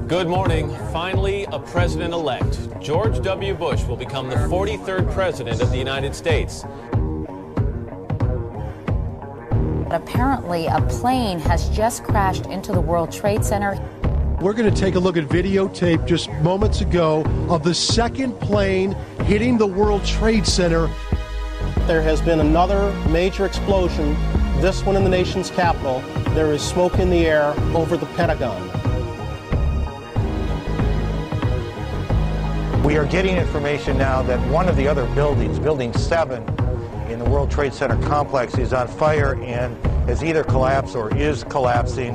Good morning. Finally, a president-elect. George W. Bush will become the 43rd president of the United States. Apparently, a plane has just crashed into the World Trade Center. We're going to take a look at videotape just moments ago of the second plane hitting the World Trade Center. There has been another major explosion, this one in the nation's capital. There is smoke in the air over the Pentagon. We are getting information now that one of the other buildings, Building 7 in the World Trade Center complex, is on fire and has either collapsed or is collapsing.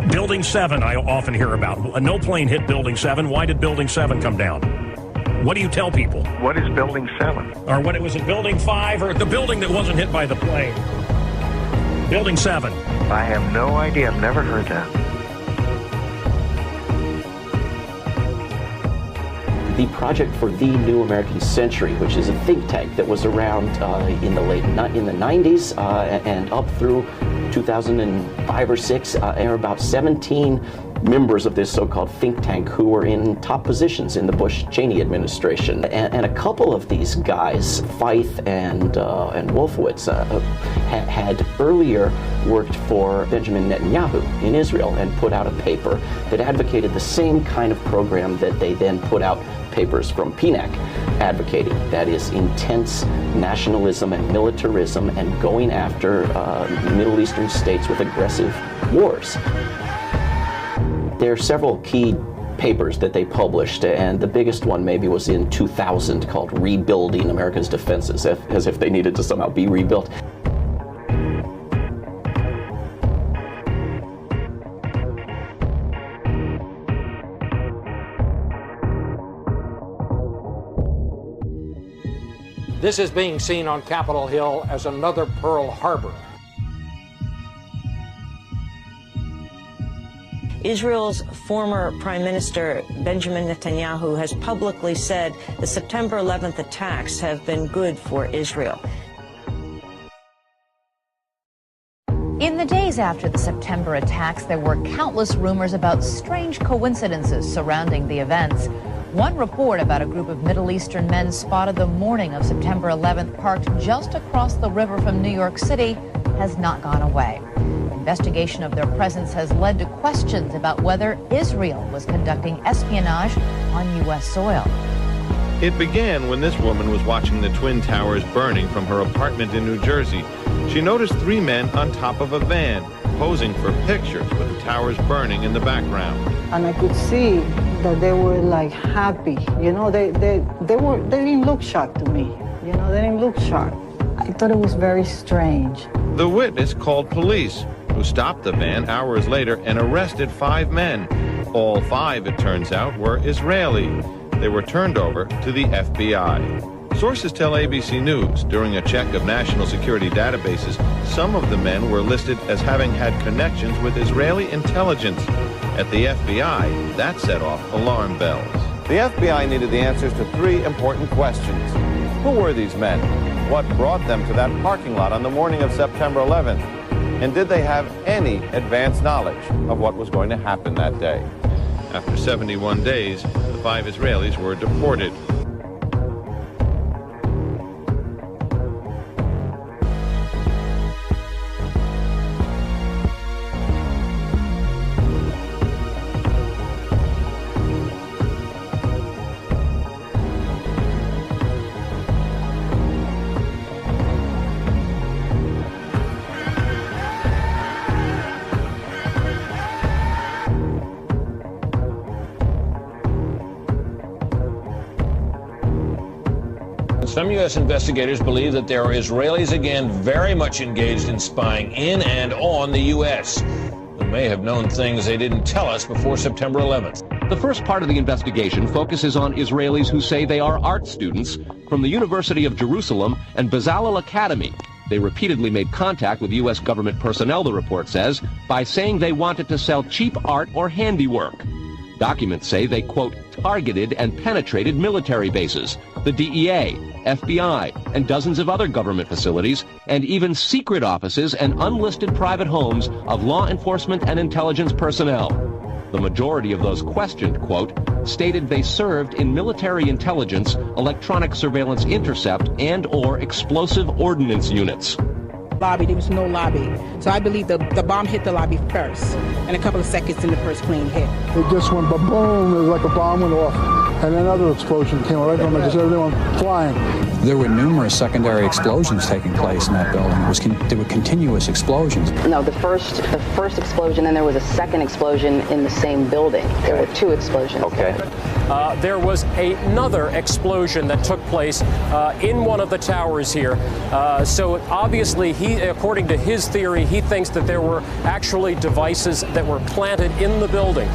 Building 7 I often hear about. No plane hit Building 7. Why did Building 7 come down? What do you tell people? What is Building 7? Or what, was it Building 5 or the building that wasn't hit by the plane? Building 7. I have no idea. I've never heard that. The Project for the New American Century, which is a think tank that was around in the 90s and up through 2005 or 6. There are about 17 members of this so-called think tank who were in top positions in the Bush-Cheney administration. And a couple of these guys, Feith and Wolfowitz, had earlier worked for Benjamin Netanyahu in Israel and put out a paper that advocated the same kind of program that they then put out papers from PNAC advocating. That is intense nationalism and militarism and going after Middle Eastern states with aggressive wars. There are several key papers that they published, and the biggest one maybe was in 2000 called Rebuilding America's Defenses, as if they needed to somehow be rebuilt. This is being seen on Capitol Hill as another Pearl Harbor. Israel's former Prime Minister Benjamin Netanyahu has publicly said the September 11th attacks have been good for Israel. In the days after the September attacks, there were countless rumors about strange coincidences surrounding the events. One report about a group of Middle Eastern men spotted the morning of September 11th parked just across the river from New York City has not gone away. Investigation of their presence has led to questions about whether Israel was conducting espionage on U.S. soil. It began when this woman was watching the Twin Towers burning from her apartment in New Jersey. She noticed 3 men on top of a van, posing for pictures with the towers burning in the background. And I could see that they were like happy. You know, they didn't look shocked to me. You know, they didn't look shocked. I thought it was very strange. The witness called police, who stopped the van hours later and arrested 5 men. All 5, it turns out, were Israeli. They were turned over to the FBI. Sources tell ABC News during a check of national security databases, some of the men were listed as having had connections with Israeli intelligence. At the FBI, that set off alarm bells. The FBI needed the answers to 3 important questions. Who were these men? What brought them to that parking lot on the morning of September 11th? And did they have any advance knowledge of what was going to happen that day? After 71 days, the 5 Israelis were deported. Some U.S. investigators believe that there are Israelis again very much engaged in spying in and on the U.S. who may have known things they didn't tell us before September 11th. The first part of the investigation focuses on Israelis who say they are art students from the University of Jerusalem and Bezalel Academy. They repeatedly made contact with U.S. government personnel, the report says, by saying they wanted to sell cheap art or handiwork. Documents say they, quote, targeted and penetrated military bases, the DEA, FBI, and dozens of other government facilities, and even secret offices and unlisted private homes of law enforcement and intelligence personnel. The majority of those questioned, quote, stated they served in military intelligence, electronic surveillance intercept, and/or explosive ordnance units. Lobby, there was no lobby. So I believe the bomb hit the lobby first, and a couple of seconds in the first plane hit. It just went ba-boom, it was like a bomb went off, and another explosion came right from it, just everyone flying. There were numerous secondary explosions taking place in that building. There were continuous explosions. No, the first explosion, and there was a second explosion in the same building. There were two explosions. Okay. There was another explosion that took place in one of the towers here. So obviously, according to his theory, he thinks that there were actually devices that were planted in the building.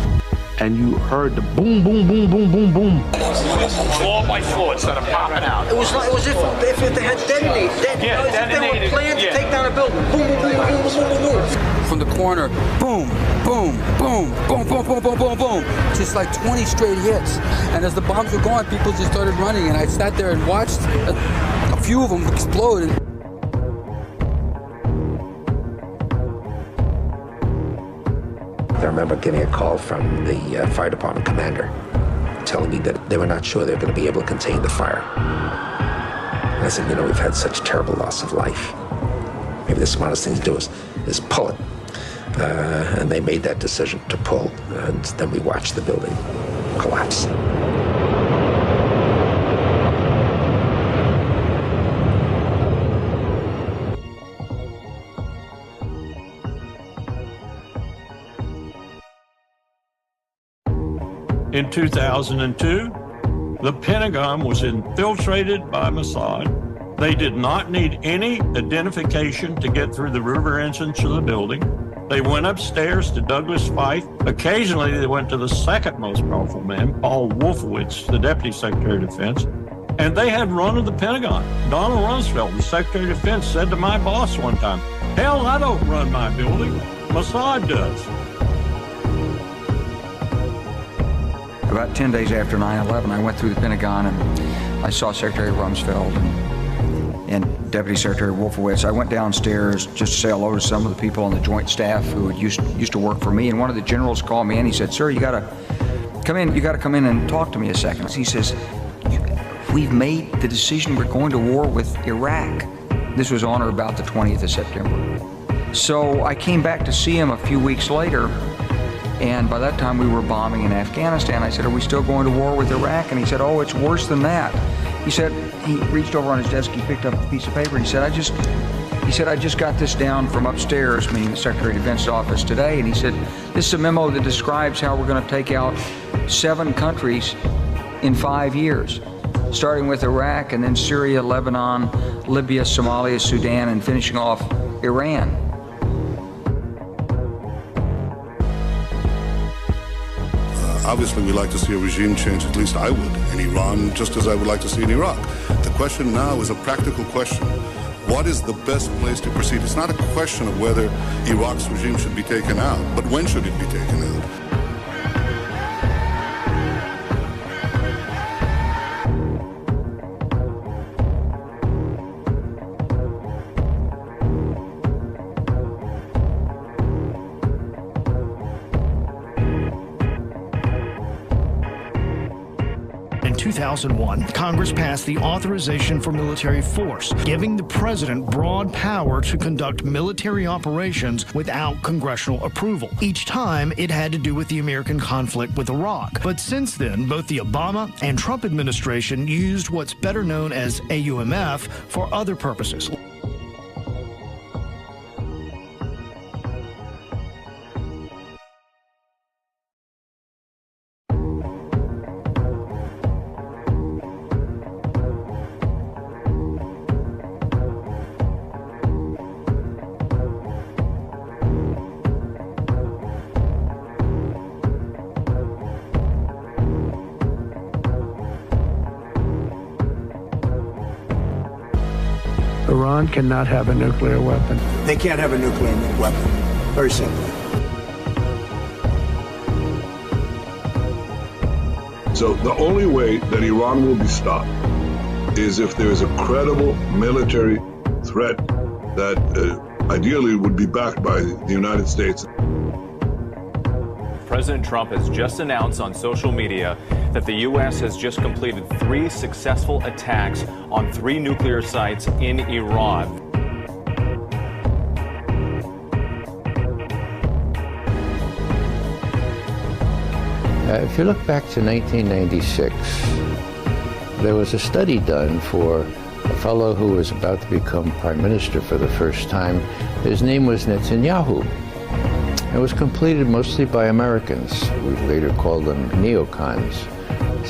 And you heard the boom, boom, boom, boom, boom, boom. Floor by floor instead of popping out. It was if they had detonated. They were planning to take down a building. Boom, boom, boom, boom, boom, boom, boom. From the corner, boom, boom, boom, boom, boom, boom, boom, boom, boom. Just like 20 straight hits. And as the bombs were going, people just started running. And I sat there and watched a few of them explode. I remember getting a call from the fire department commander telling me that they were not sure they were going to be able to contain the fire. And I said, we've had such terrible loss of life. Maybe the smartest thing to do is pull it. And they made that decision to pull, and then we watched the building collapse. In 2002, the Pentagon was infiltrated by Mossad. They did not need any identification to get through the river entrance of the building. They went upstairs to Douglas Feith. Occasionally, they went to the second most powerful man, Paul Wolfowitz, the Deputy Secretary of Defense, and they had run of the Pentagon. Donald Rumsfeld, the Secretary of Defense, said to my boss one time, "Hell, I don't run my building. Mossad does." About 10 days after 9/11, I went through the Pentagon and I saw Secretary Rumsfeld and Deputy Secretary Wolfowitz. I went downstairs just to say hello to some of the people on the joint staff who had used to work for me. And one of the generals called me and he said, "Sir, you got to come in. You got to come in and talk to me a second." He says, "We've made the decision. We're going to war with Iraq." This was on or about the 20th of September. So I came back to see him a few weeks later. And by that time, we were bombing in Afghanistan. I said, "Are we still going to war with Iraq?" And he said, "Oh, it's worse than that." He said, he reached over on his desk, he picked up a piece of paper, and he said, I just got this down from upstairs, meaning the Secretary of Defense's office today. And he said, "This is a memo that describes how we're going to take out 7 countries in 5 years, starting with Iraq and then Syria, Lebanon, Libya, Somalia, Sudan, and finishing off Iran." Obviously, we'd like to see a regime change, at least I would, in Iran, just as I would like to see in Iraq. The question now is a practical question. What is the best place to proceed? It's not a question of whether Iraq's regime should be taken out, but when should it be taken out? In 2001, Congress passed the Authorization for Military Force, giving the president broad power to conduct military operations without congressional approval. Each time, it had to do with the American conflict with Iraq. But since then, both the Obama and Trump administration used what's better known as AUMF for other purposes. Iran cannot have a nuclear weapon. They can't have a nuclear weapon. Very simple. So the only way that Iran will be stopped is if there is a credible military threat that ideally would be backed by the United States. President Trump has just announced on social media that the U.S. has just completed 3 successful attacks on 3 nuclear sites in Iran. If you look back to 1996, there was a study done for a fellow who was about to become prime minister for the first time. His name was Netanyahu. It was completed mostly by Americans. We later called them neocons.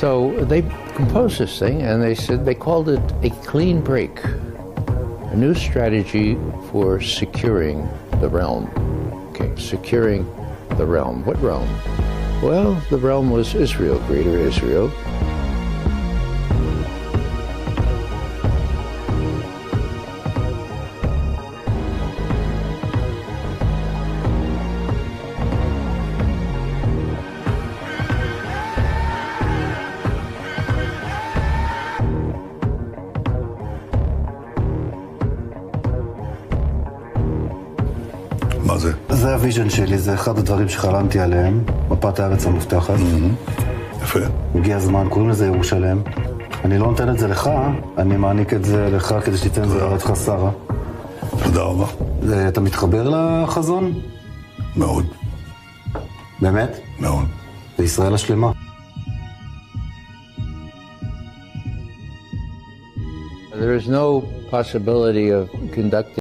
So they composed this thing and they called it a clean break, a new strategy for securing the realm. Okay, securing the realm. What realm? Well, the realm was Israel, Greater Israel. מה זה? זה הוויז'ן שלי, זה אחד הדברים שחלמתי עליהם, מפת הארץ המובטחת. יפה. הגיע הזמן, קוראים לזה ירושלם. אני לא נותן את זה לך, אני מעניק את זה לך כדי שתיתן את זה לארצך שרה. תודה רבה. אתה מתחבר לחזון? מאוד. באמת? מאוד. זה ישראל השלמה. There is no possibility of conducting